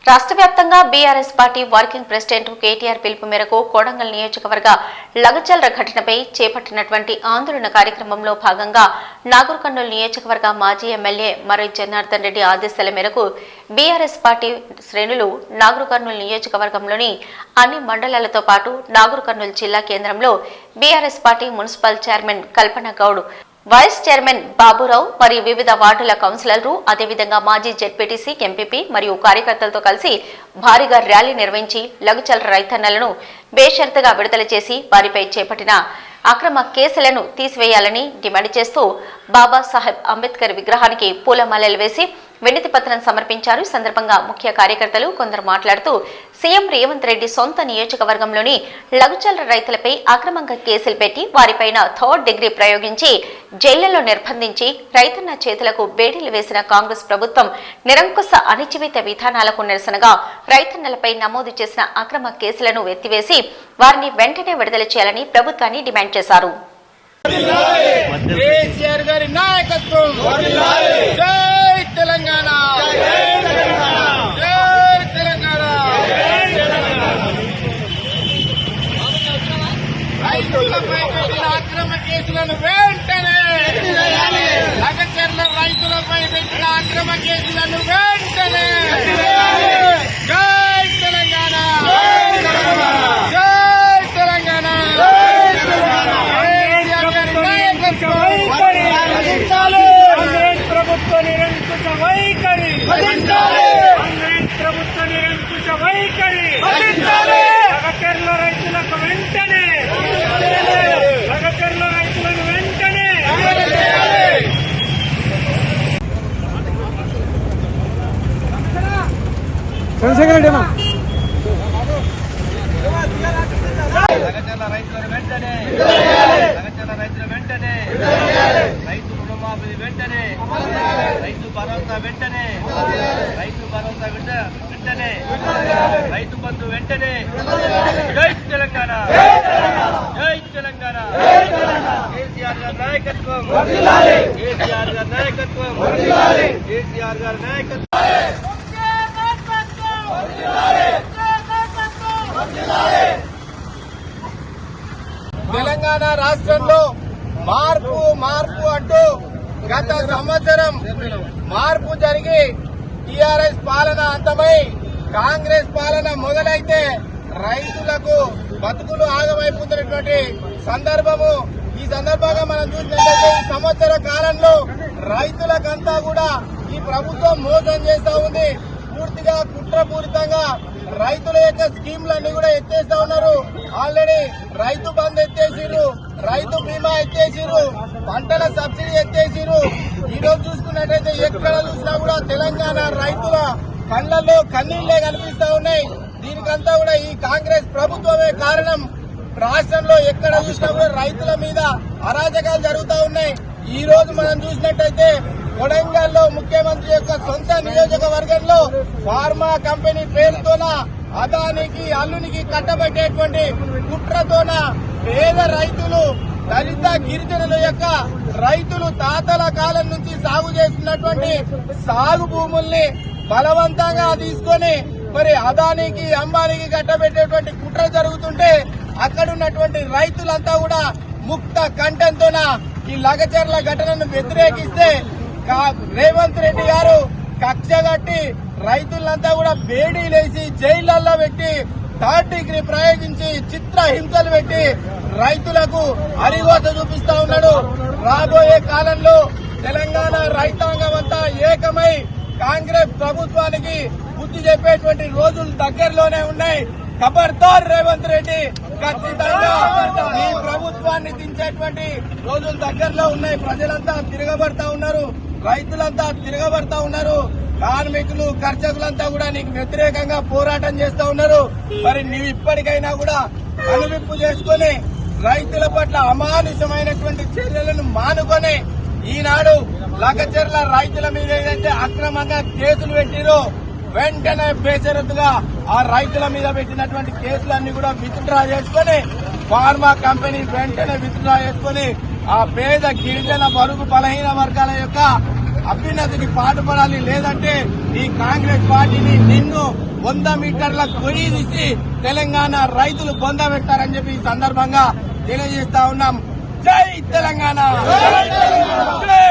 రాష్ట్ర వ్యాప్తంగా BRS party working president KTR పిలుపు మేరకు కోడంగల్ నియోజకవర్గ లగచర్ల ఘటనపై చేపట్టినటువంటి ఆందోళన కార్యక్రమంలో భాగంగా నాగర్ కర్నూలు నియోజకవర్గ మాజీ ఎమ్మెల్యే మర్రి జనార్దన్ రెడ్డి ఆదేశాల మేరకు బీఆర్ఎస్ పార్టీ శ్రేణులు నాగర్ కర్నూలు నియోజకవర్గంలోని అన్ని మండలాలతో పాటు నాగర్ కర్నూలు జిల్లా కేంద్రంలో బీఆర్ఎస్ పార్టీ మున్సిపల్ చైర్మన్ కల్పన గౌడ్, వైస్ చైర్మన్ బాబురావు మరియు వివిధ వార్డుల కౌన్సిలర్లు, అదేవిధంగా మాజీ జెడ్పీటీసీ, ఎంపీపీ మరియు కార్యకర్తలతో కలిసి భారీగా ర్యాలీ నిర్వహించి లగచర్ల రైతన్నలను బేషరతుగా విడుదల చేసి వారిపై చేపట్టిన అక్రమ కేసులను తీసివేయాలని డిమాండ్ చేస్తూ బాబాసాహెబ్ అంబేద్కర్ విగ్రహానికి పూలమాలలు వేసి వినతి పత్రం సమర్పించారు. ఈ సందర్భంగా ముఖ్య కార్యకర్తలు కొందరు మాట్లాడుతూ సీఎం రేవంత్ రెడ్డి సొంత నియోజకవర్గంలోని లఘుచర్ల రైతులపై అక్రమంగా కేసులు పెట్టి వారిపైన థర్డ్ డిగ్రీ ప్రయోగించి జైళ్లలో నిర్బంధించి రైతన్న చేతులకు బేడీలు వేసిన కాంగ్రెస్ ప్రభుత్వం నిరంకుశ అణచివేత విధానాలకు నిరసనగా రైతన్నలపై నమోదు చేసిన అక్రమ కేసులను ఎత్తివేసి వారిని వెంటనే విడుదల చేయాలని ప్రభుత్వాన్ని డిమాండ్ చేశారు. తెలంగాణ రైతులపై పెట్టిన అక్రమ కేసులను వెంటనే, లగచర్ల రైతులపై పెట్టిన అక్రమ కేసులను వెంటనే జై తెలంగాణ, జై తెలంగాణ. ప్రభుత్వ నిరంకుశ వైఖరి, కాంగ్రెస్ ప్రభుత్వ నిరంకుశ వైఖరి, లగచర్ల రైతులకు వెంటనే, లగచర్ల రైతులను వెంటనే చంద్రశేఖర్ రెడ్డి లగచర్ల రైతులను వెంటనే, లగచర్ల రైతుల వెంటనే, రైతు రుణమాఫీ వెంటనే, రైతు భరోసా వెంటనే, రైతు భరోసా వెంటనే, రైతు బంధు వెంటనే. జై తెలంగాణ, జై తెలంగాణ. కేసీఆర్ గారి నాయకత్వం, కేసీఆర్ గారి నాయకత్వం, కేసీఆర్ గారి నాయకత్వం. తెలంగాణ రాష్ట్రంలో మార్పు మార్పు అంటూ గత సంవత్సరం మార్పు జరిగి టీఆర్ఎస్ పాలన అంతమై కాంగ్రెస్ పాలన మొదలైతే రైతులకు బతుకులు ఆగమైపోతున్నటువంటి సందర్భము. ఈ సందర్భంగా మనం చూసినట్లయితే ఈ సంవత్సర కాలంలో రైతులకంతా కూడా ఈ ప్రభుత్వం మోసం చేస్తా ఉంది. పూర్తిగా కుట్రపూరితంగా రైతుల యొక్క స్కీమ్లన్నీ కూడా ఎత్తేస్తా ఉన్నారు. ఆల్రెడీ రైతు బంధు ఎత్తేసిరు, రైతు బీమా ఎత్తేసిరు, పంటల సబ్సిడీ ఎత్తేసిరు. ఈ రోజు చూసుకున్నట్టయితే ఎక్కడ చూసినా కూడా తెలంగాణ రైతుల కళ్లలో కన్నీళ్లే కనిపిస్తా ఉన్నాయి. దీనికంతా కూడా ఈ కాంగ్రెస్ ప్రభుత్వమే కారణం. రాష్ట్రంలో ఎక్కడ చూసినా కూడా రైతుల మీద అరాచకాలు జరుగుతూ ఉన్నాయి. ఈ రోజు మనం చూసినట్టయితే కొడంగల్లో ముఖ్యమంత్రి యొక్క సొంత నియోజకవర్గంలో ఫార్మా కంపెనీ పేరుతోన అదానికి అల్లునికి కట్టబెట్టేటువంటి కుట్రతోన పేద రైతులు, దళిత గిరిజనుల యొక్క రైతులు తాతల కాలం నుంచి సాగు చేస్తున్నటువంటి సాగు భూముల్ని బలవంతంగా తీసుకొని మరి అదానికి అంబానికి కట్టబెట్టేటువంటి కుట్ర జరుగుతుంటే అక్కడున్నటువంటి రైతులంతా కూడా ముక్త కంఠంతోన ఈ లగచర్ల ఘటనను వ్యతిరేకిస్తే రేవంత్ రెడ్డి గారు కక్షగట్టి రైతులంతా కూడా బేడీలేసి జైళ్లలో పెట్టి థర్డ్ డిగ్రీ ప్రయోగించి చిత్ర హింసలు పెట్టి రైతులకు అరిగోస చూపిస్తా ఉన్నాడు. రాబోయే కాలంలో తెలంగాణ రైతాంగం అంతా ఏకమై కాంగ్రెస్ ప్రభుత్వానికి బుద్ధి చెప్పేటువంటి రోజులు దగ్గరలోనే ఉన్నాయి. ఖబర్దార్ రేవంత్ రెడ్డి, ఖచ్చితంగా ఈ ప్రభుత్వాన్ని దించేటువంటి రోజులు దగ్గరలో ఉన్నాయి. ప్రజలంతా తిరగబడతా ఉన్నారు, రైతులంతా తిరగబడతా ఉన్నారు, కార్మికులు కర్షకులంతా కూడా నీకు వ్యతిరేకంగా పోరాటం చేస్తా ఉన్నారు. మరి నీవు ఇప్పటికైనా కూడా కనువిప్పు చేసుకుని రైతుల పట్ల అమానుషమైనటువంటి చర్యలను మానుకొని ఈనాడు లగచర్ల రైతుల మీద ఏదైతే అక్రమంగా కేసులు పెట్టిరో వెంటనే బేషరతుగా ఆ రైతుల మీద పెట్టినటువంటి కేసులన్నీ కూడా విత్డ్రా చేసుకుని ఫార్మా కంపెనీ వెంటనే విత్డ్రా చేసుకుని ఆ పేద గిరిజన బరుగు బలహీన వర్గాల యొక్క అభ్యున్నతికి పాటుపడాలి. లేదంటే ఈ కాంగ్రెస్ పార్టీని నిన్ను 100 మీటర్ల కొయ్యి తీసి తెలంగాణ రైతులు పొందబెట్టారని చెప్పి ఈ సందర్భంగా తెలియజేస్తా ఉన్నాం. జై తెలంగాణ, జై